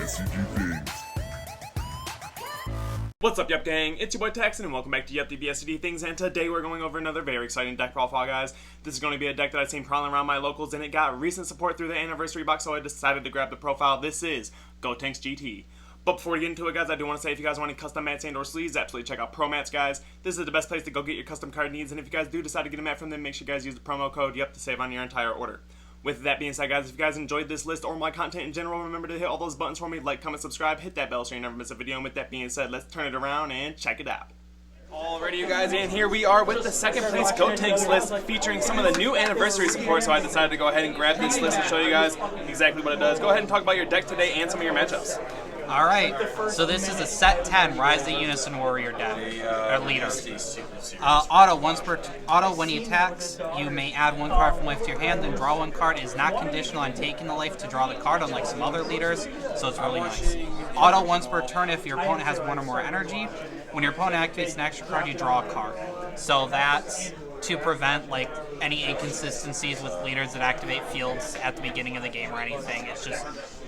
DBSCG things. What's up, Yuhp gang? It's your boy Texan, and welcome back to Yuhp DBSCG Things, and today we're going over another very exciting deck profile, guys. This is going to be a deck that I've seen prowling around my locals, and it got recent support through the anniversary box, so I decided to grab the profile. This is Gotenks GT. But before we get into it, guys, I do want to say if you guys want any custom mats and or sleeves, absolutely check out Promats, guys. This is the best place to go get your custom card needs, and if you guys do decide to get a mat from them, make sure you guys use the promo code Yuhp to save on your entire order. With that being said, guys, if you guys enjoyed this list or my content in general, remember to hit all those buttons for me, like, comment, subscribe, hit that bell so you never miss a video. And with that being said, let's turn it around and check it out. Alrighty, you guys, and here we are with the second place Gotenks list featuring some of the new anniversary support, so I decided to go ahead and grab this list and show you guys exactly what it does. Go ahead and talk about your deck today and some of your matchups. Alright, so this is a set 10 Rise the Unison Warrior deck, or leader. Auto, when he attacks, you may add one card from life to your hand, then draw one card. It is not conditional on taking the life to draw the card, unlike some other leaders, so it's really nice. Auto, once per turn, if your opponent has one or more energy. When your opponent activates an extra card, you draw a card. So that's to prevent like any inconsistencies with leaders that activate fields at the beginning of the game or anything. It's just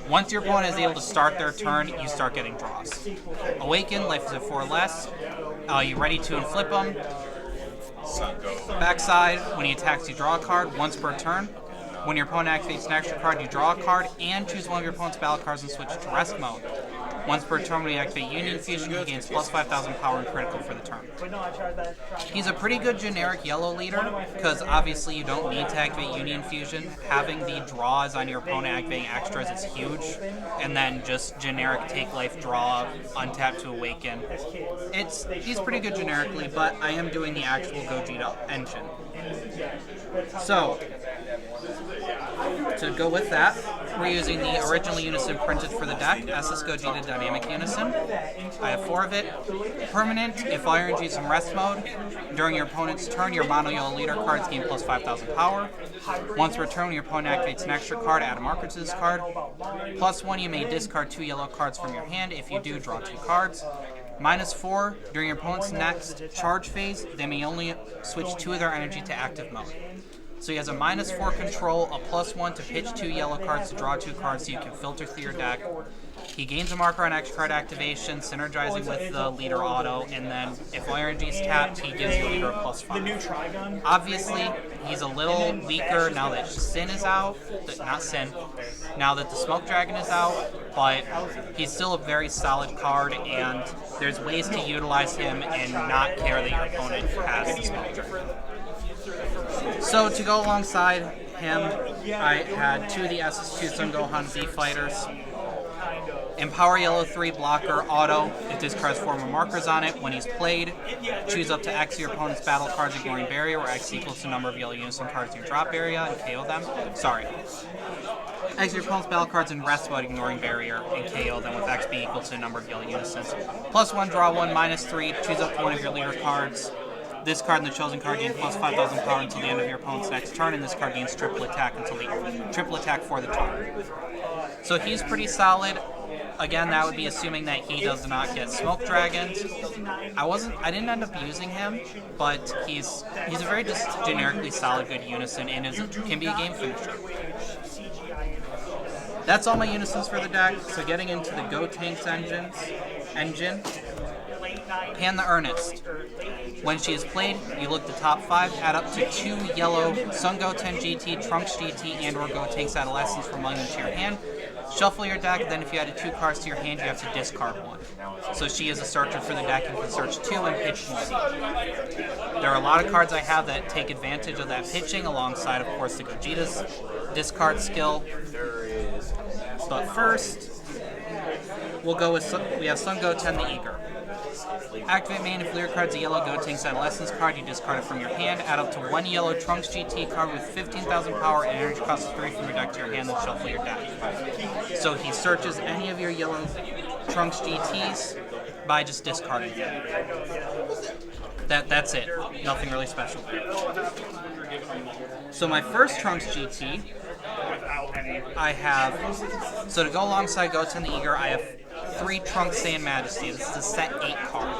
once your opponent is able to start their turn, you start getting draws. Awaken, life is at 4 less. You ready to and flip them. Backside, when he attacks, you draw a card once per turn. When your opponent activates an extra card, you draw a card and choose one of your opponent's battle cards and switch to rest mode. Once per turn, when you activate Union Fusion, he gains plus 5,000 power and critical for the turn. He's a pretty good generic yellow leader, because obviously you don't need to activate Union Fusion. Having the draws on your opponent activating extras is huge, and then just generic take life draw, untap to awaken. He's pretty good generically, but I am doing the actual Gogeta engine. So, to go with that, we're using the original Unison printed for the deck, SS Gogeta Dynamic Unison. I have 4 of it. Permanent, if all your energy is in rest mode, during your opponent's turn, your mono yellow leader cards gain plus 5,000 power. Once per turn, when your opponent activates an extra card, add a marker to this card. +1, you may discard 2 yellow cards from your hand. If you do, draw 2 cards. -4, during your opponent's next charge phase, they may only switch 2 of their energy to active mode. So he has a -4 control, a +1 to pitch 2 yellow cards to draw 2 cards so you can filter through your deck. He gains a marker on extra card activation, synergizing with the leader auto, and then if all energy is tapped, he gives the leader a +5. Obviously, he's a little weaker now that Sin is out, now that the Smoke Dragon is out, but he's still a very solid card, and there's ways to utilize him and not care that your opponent has the Smoke Dragon. So to go alongside him, I had 2 of the SS2 Son Gohan Z Fighters. Empower Yellow 3 blocker auto. It discards 4 more markers on it. When he's played, choose up to X of your opponent's battle cards ignoring barrier, where X equals the number of yellow Unison cards in your drop area, and KO them. Sorry. X of your opponent's battle cards in rest mode ignoring barrier, and KO them with X being equal to the number of yellow Unisons. +1, draw 1, -3, choose up to one of your leader cards. This card and the chosen card gains plus 5,000 power until the end of your opponent's next turn, and this card gains triple attack for the turn. So he's pretty solid. Again, that would be assuming that he does not get Smoke Dragons. I didn't end up using him, but he's a very just generically solid good Unison and can be a game finisher. That's all my Unisons for the deck. So getting into the Gotenks engine. Pan the Earnest. When she is played, you look the top 5, add up to 2 yellow Son Goten GT, Trunks GT, and or Gotenks Adolescence from among them to your hand. Shuffle your deck, then if you added 2 cards to your hand, you have to discard 1. So she is a searcher for the deck and can search 2 and pitch 1. There are a lot of cards I have that take advantage of that pitching, alongside, of course, the Gogeta's discard skill. But first, we'll go with, we have Son Goten the Eager. Activate main, if leader card's a yellow Gotenks Adolescence card, you discard it from your hand, add up to 1 yellow Trunks GT card with 15,000 power and energy cost 3 from your deck to your hand, then shuffle your deck. So he searches any of your yellow Trunks GTs by just discarding them. That's it. Nothing really special there. So my first Trunks GT, I have, so to go alongside Goten the Eager, I have 3 Trunks Saiyan Majesty. This is a set 8 card.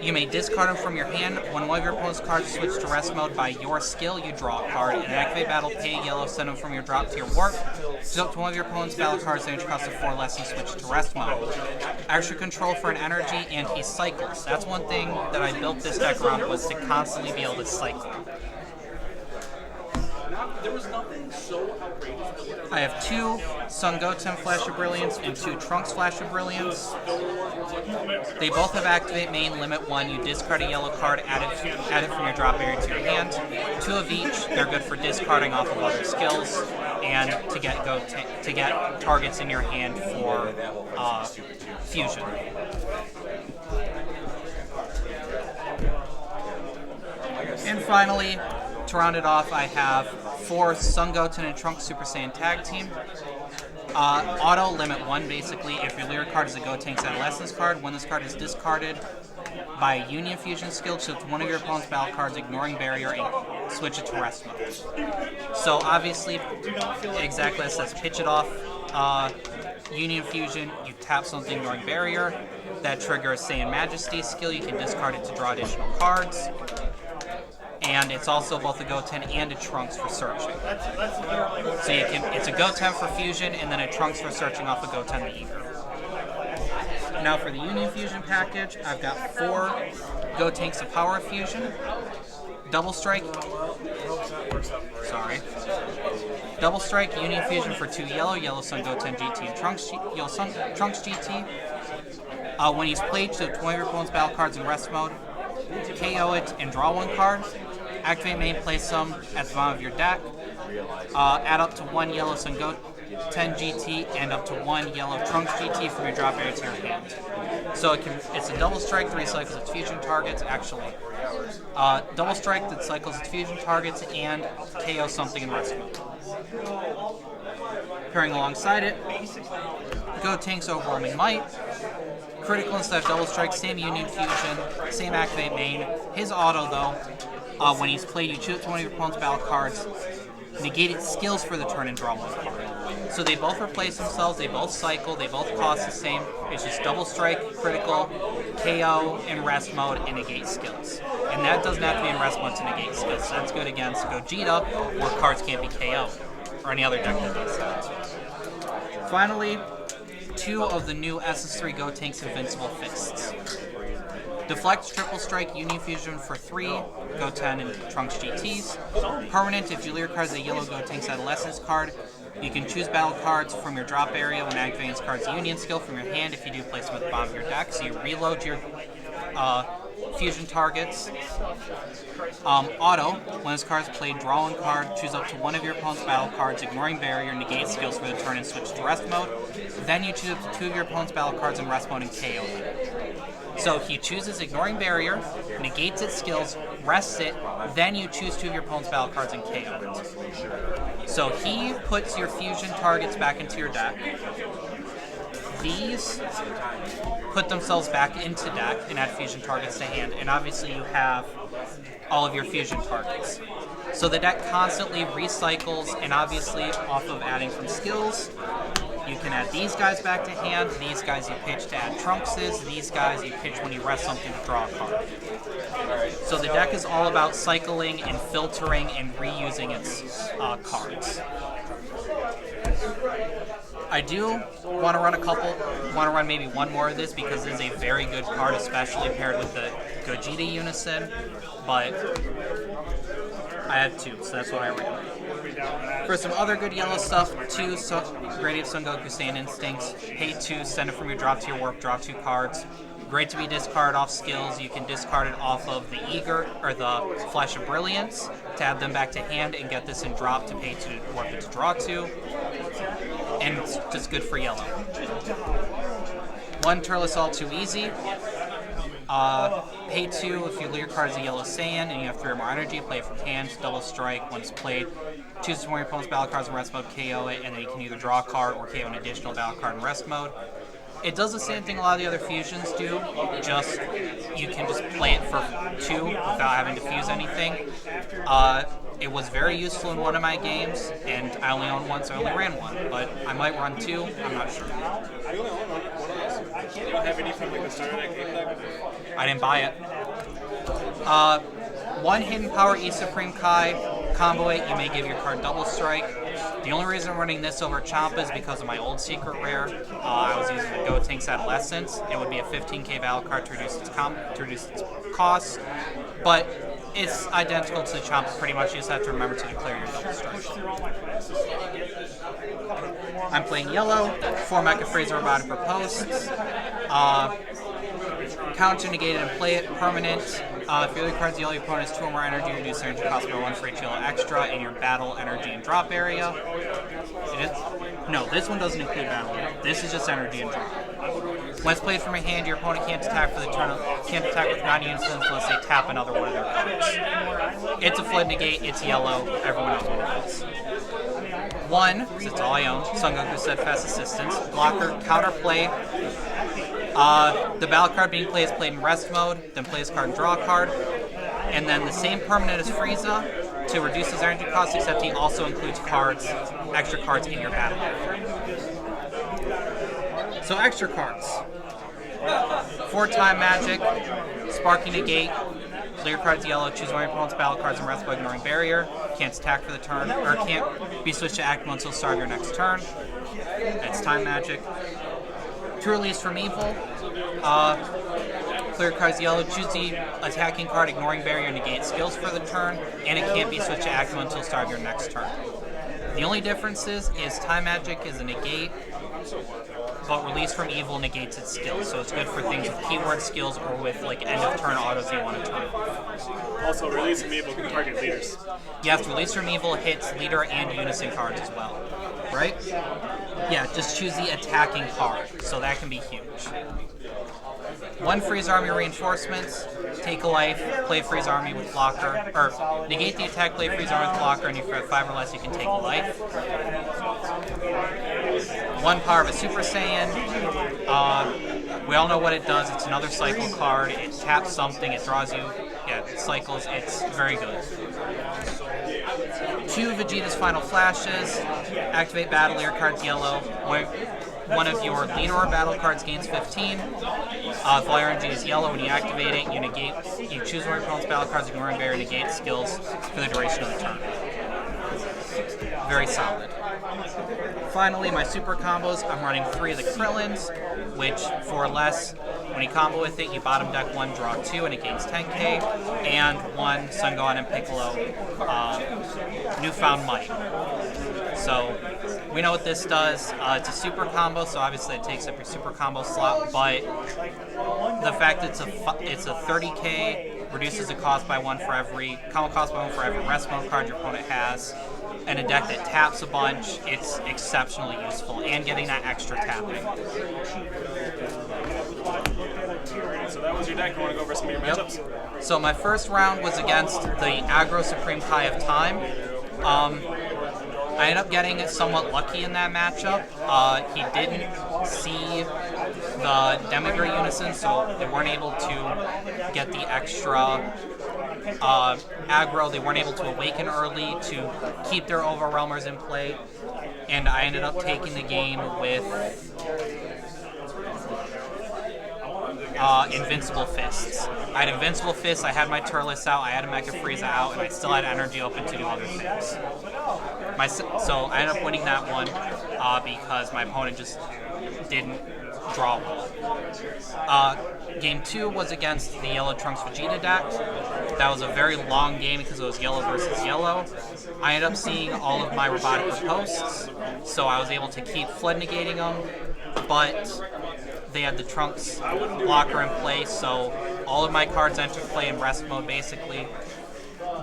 You may discard them from your hand. When one of your opponent's cards is switched to rest mode by your skill, you draw a card. And activate battle, pay a yellow, send them from your drop to your warp. Choose up to one of your opponent's battle cards, damage cost of 4 less, and switch to rest mode. Extra control for an energy, and he cycles. That's one thing that I built this deck around, was to constantly be able to cycle. I have 2 Sun Goten Flash of Brilliance and 2 Trunks Flash of Brilliance. They both have activate main, limit 1. You discard a yellow card, add it from your drop area to your hand. 2 of each. They're good for discarding off of other skills and to get targets in your hand for fusion. And finally, to round it off, I have 4 Sun Goten and Trunks Super Saiyan Tag Team. Auto, limit 1 basically. If your lyric card is a Gotenks Adolescence card, when this card is discarded by a Union Fusion skill, choose one of your opponent's battle cards, ignoring barrier, and switch it to rest mode. So obviously, exactly as it says, pitch it off. Union Fusion, you tap something ignoring barrier. That triggers Saiyan Majesty skill. You can discard it to draw additional cards. And it's also both a Goten and a Trunks for searching. So it's a Goten for fusion, and then a Trunks for searching off a Goten the Eager. Now for the Union Fusion package, I've got 4 Gotenks of Power Fusion, Double Strike. Double Strike, Union Fusion for 2 yellow Sun Goten GT and Trunks GT. When he's played, choose one of your opponent's battle cards in rest mode, KO it, and draw 1 card. Activate main, place some at the bottom of your deck. Add up to 1 yellow Sun Goten GT and up to 1 yellow Trunks GT from your drop area to your hand. So it's a double strike that recycles its fusion targets, actually. Double strike that cycles its fusion targets and KO something in rest mode. Pairing alongside it, Gotenks Overwhelming Might. Critical instead of double strike, same Union Fusion, same activate main. His auto though, when he's played, you choose one of your opponent's battle cards, negate its skills for the turn and draw 1 card. So they both replace themselves, they both cycle, they both cost the same. It's just double strike, critical, KO in rest mode, and negate skills. And that doesn't have to be in rest mode to negate skills. So that's good against Gogeta, where cards can't be KO'd, or any other deck that does that. Finally, 2 of the new SS3 Gotenks Invincible Fists. Deflect, Triple Strike, Union Fusion for 3, Goten and Trunks GTs. Permanent, if your lyric card is a yellow Gotenks Adolescence card, you can choose battle cards from your drop area when activating this card's Union skill from your hand. If you do, place them at the bottom of your deck, so you reload your fusion targets. Auto, when this card is played, draw 1 card, choose up to 1 of your opponent's battle cards, ignoring barrier, negate skills for the turn, and switch to rest mode. Then you choose up to 2 of your opponent's battle cards in rest mode and KO them. So he chooses ignoring barrier, negates its skills, rests it, then you choose 2 of your opponent's battle cards and KO it. So he puts your fusion targets back into your deck. These put themselves back into deck and add fusion targets to hand, and obviously you have all of your fusion targets. So the deck constantly recycles, and obviously off of adding from skills, you can add these guys back to hand, these guys you pitch to add Trunkses, these guys you pitch when you rest something to draw a card. So the deck is all about cycling and filtering and reusing its cards. I do want to run maybe 1 more of this because it is a very good card, especially paired with the Gogeta Unison, but I have 2, so that's what I ran. For some other good yellow stuff, 2 Gradient Son Goku Saiyan Instincts, pay 2, send it from your drop to your warp, draw 2 cards. Great to be discarded off skills. You can discard it off of the Eager or the Flash of Brilliance to add them back to hand and get this in drop to pay 2 to warp it to draw 2. And it's just good for yellow. 1 Turles All Too Easy. Pay 2 if your lyric card is a yellow Saiyan and you have 3 or more energy, play it from hand, double strike. Once played, choose one of your opponent's battle cards in rest mode, KO it, and then you can either draw a card or KO an additional battle card in rest mode. It does the same thing a lot of the other fusions do, just you can just play it for 2 without having to fuse anything. It was very useful in one of my games, and I only own 1, so I only ran 1, but I might run 2, I'm not sure. You don't have any from like the starter deck? I didn't buy it. One hidden power E Supreme Kai, combo it, you may give your card double strike. The only reason I'm running this over Champa is because of my old secret rare. I was using the Gotenks Adolescence. It would be a 15k value card to reduce its cost, but it's identical to the Champa pretty much. You just have to remember to declare your double strike. I'm playing yellow, 4 Mecha Fraser Robotic for posts. Counter negated and play it, permanent. If your other card's yellow, your opponent has 2 or more energy, reduce energy cost by 1 for each yellow extra in your battle, energy, and drop area. It is? No, this one doesn't include battle. This is just energy and drop. When it's played from your hand, your opponent can't attack for the turn. Can't attack with non-Unison unless they tap another one of their cards. It's a flood negate. It's yellow. Everyone knows what it is. 1, because it's all I own. Son Goku Steadfast Assistance. Blocker, counterplay. The battle card being played is played in rest mode, then play this card and draw a card. And then the same permanent as Frieza to reduce his energy cost, except he also includes cards, extra cards in your battle area. So extra cards. 4-time magic, Sparking Negate, clear cards yellow, choose one of your opponent's battle cards and rest by ignoring barrier. Can't attack for the turn, or can't be switched to active until the start of your next turn. That's time magic. 2 release from evil. Clear cards yellow, choose the attacking card, ignoring barrier, negate skills for the turn, and it can't be switched to active until the start of your next turn. The only difference is time magic is a negate, but release from evil negates its skills, so it's good for things with keyword skills or with like end of turn autos you want to turn off. Also, release from evil can target leaders. Yes, release from evil hits leader and unison cards as well, right? Yeah, just choose the attacking card, so that can be huge. 1 Freeze Army Reinforcements, take a life, play Freeze Army with blocker, or negate the attack, play Freeze Army with blocker, and if you're at 5 or less, you can take a life. 1 Power of a Super Saiyan. We all know what it does. It's another cycle card. It taps something, it draws you. Yeah, it cycles. It's very good. 2 Vegeta's Final Flashes. Activate battle leader cards yellow. One of your leader or battle cards gains 15. If all your energy is yellow when you activate it, you choose one of your opponent's battle cards, ignoring barrier, negate skills for the duration of the turn. Very solid. Finally, my super combos, I'm running 3 of the Krillins, which for less, when you combo with it, you bottom deck 1, draw 2, and it gains 10k, and 1 Sun Gohan and Piccolo Newfound Might. So, we know what this does. It's a super combo, so obviously it takes up your super combo slot, but the fact that it's a 30k, reduces the cost by 1 for every, combo cost by 1 for every rest mode card your opponent has, and a deck that taps a bunch, it's exceptionally useful, and getting that extra tapping. So that was your deck. You want to go over some of your matchups? Yep. So my first round was against the Aggro Supreme Kai of Time. I ended up getting somewhat lucky in that matchup. He didn't see the Demigray Unison, so they weren't able to get the extra aggro. They weren't able to awaken early to keep their Overwhelmers in play, and I ended up taking the game with Invincible Fists. I had Invincible Fists, I had my Turles out, I had a Mecha Frieza out, and I still had energy open to do other things. So I ended up winning that one because my opponent just didn't draw well. Game 2 was against the Yellow Trunks Vegeta deck. That was a very long game because it was yellow versus yellow. I ended up seeing all of my robotic posts, so I was able to keep flood negating them, but they had the Trunks blocker in place, so all of my cards entered play in rest mode basically.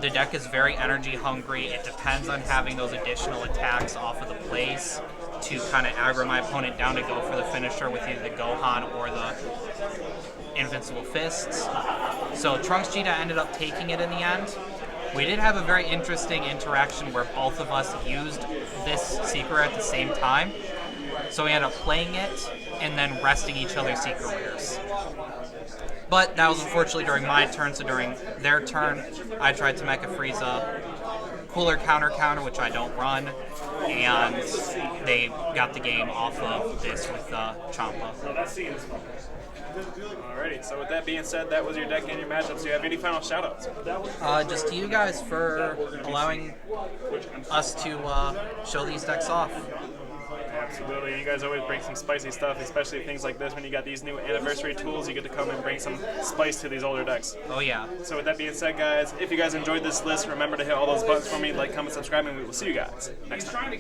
The deck is very energy hungry. It depends on having those additional attacks off of the plays to kind of aggro my opponent down to go for the finisher with either the Gohan or the Invincible Fists. So Trunks Vegeta ended up taking it in the end. We did have a very interesting interaction where both of us used this secret at the same time. So we ended up playing it and then resting each other's secret rares. But that was unfortunately during my turn, so during their turn, I tried to Mecha Frieza Cooler counter, which I don't run, and they got the game off of this with Champa. Alrighty, so with that being said, that was your deck and your matchups. Do you have any final shoutouts? Just to you guys for allowing us to show these decks off. Absolutely, and you guys always bring some spicy stuff, especially things like this. When you got these new anniversary tools, you get to come and bring some spice to these older decks. Oh yeah. So with that being said, guys, if you guys enjoyed this list, remember to hit all those buttons for me, like, comment, subscribe, and we will see you guys next time.